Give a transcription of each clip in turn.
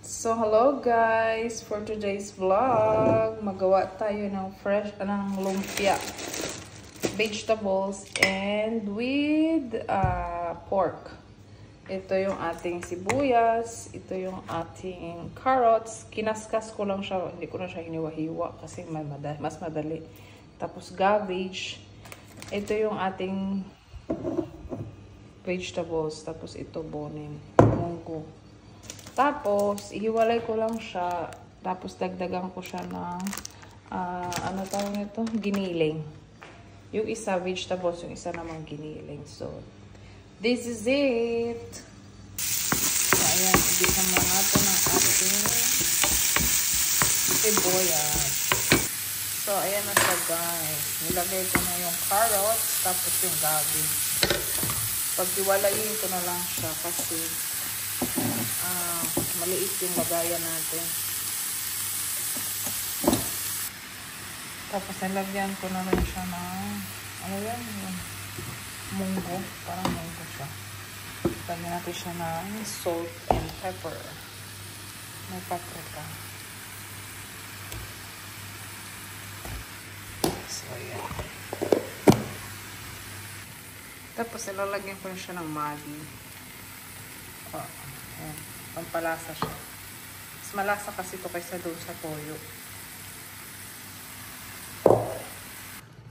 So, hello guys! For today's vlog, magawa tayo ng fresh, lumpia. Vegetables and with pork. Ito yung ating sibuyas. Ito yung ating carrots. Kinaskas ko lang siya. Hindi ko na siya hiniwa-hiwa kasi mas madali. Tapos cabbage. Ito yung ating vegetables. Tapos ito bonin. Munggo. Tapos, ihiwalay ko lang siya. Tapos, dagdagan ko siya ng, ano tawag nito? Giniling. Yung isa, vegetables. Yung isa naman giniling. So, this is it. So, ayan. Ibisan mo natin ang ating sibuyas. So, ayan na siya, guys. Nilagay ko na yung carrots. Tapos, yung cabbage. Paghiwalayin ko na lang siya kasi maliit yung lagayan natin. Tapos nilagyan ko na rin siya ng ano yan? Munggo. Parang munggo siya. Lagyan natin siya ng salt and pepper. May paprika. So, ayan. Tapos nilalagyan ko na siya ng Maggi. Ayan. Pampalasa siya. Mas malasa kasi ito kaysa doon sa toyo.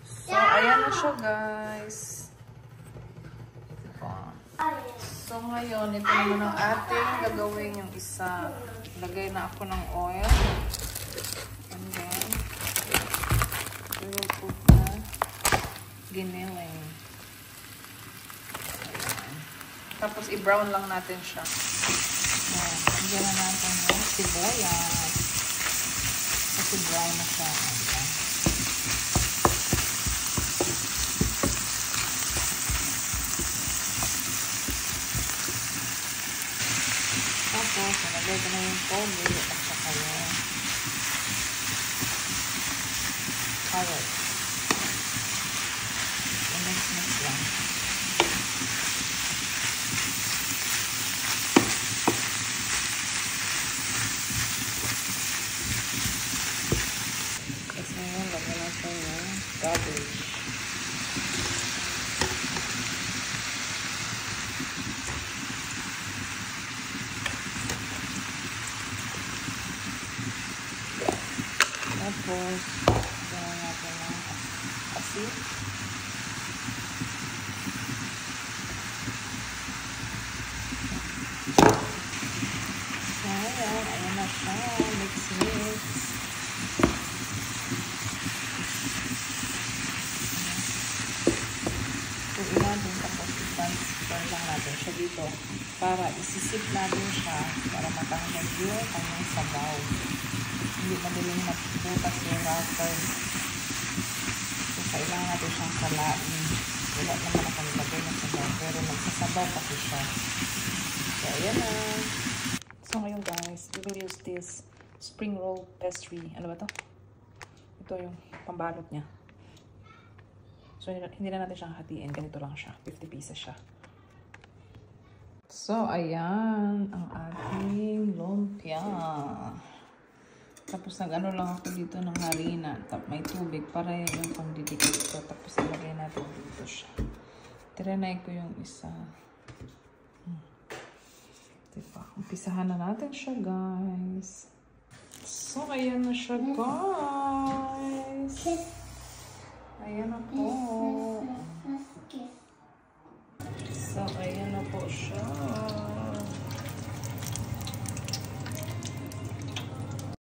So, ayan na siya, guys. So, ngayon, ito naman ang ating gagawin yung isa. Lagay na ako ng oil. And then, we will put the giniling. Tapos, i-brown lang natin siya. Lagyan na natin yung sibuyas. Kasi brown na siya. Tapos, nalagay ko na yung toge at saka yung carrots. Mix lang. Cabbage. Tapos, gawin natin ng asin. So, ayan na siya. Mix. Tapos lang natin siya dito para isisip natin siya para matanggal yung kanyang sabaw. Hindi madaling magbutas yung wrapper. So, kailangan natin siyang kalain. Wala naman ako nilagay ng sabaw pero nagsasabaw kasi siya. So, ayan na. So, ngayon guys, we will use this spring roll pastry. Ano ba to? Ito yung pambalot niya. So, hindi na natin siyang hatiin. Ganito lang siya. 50 pieces siya. So, ayan ang ating lumpia. Tapos, nag-ano lang ako dito ng harina. May tubig para yung pandidikit ko. Tapos, ilagay natin dito siya. Tiranay ko yung isa. Diba? Umpisahan na natin siya, guys. So, ayan na siya, guys. Ayan na po. So, ayan na po siya.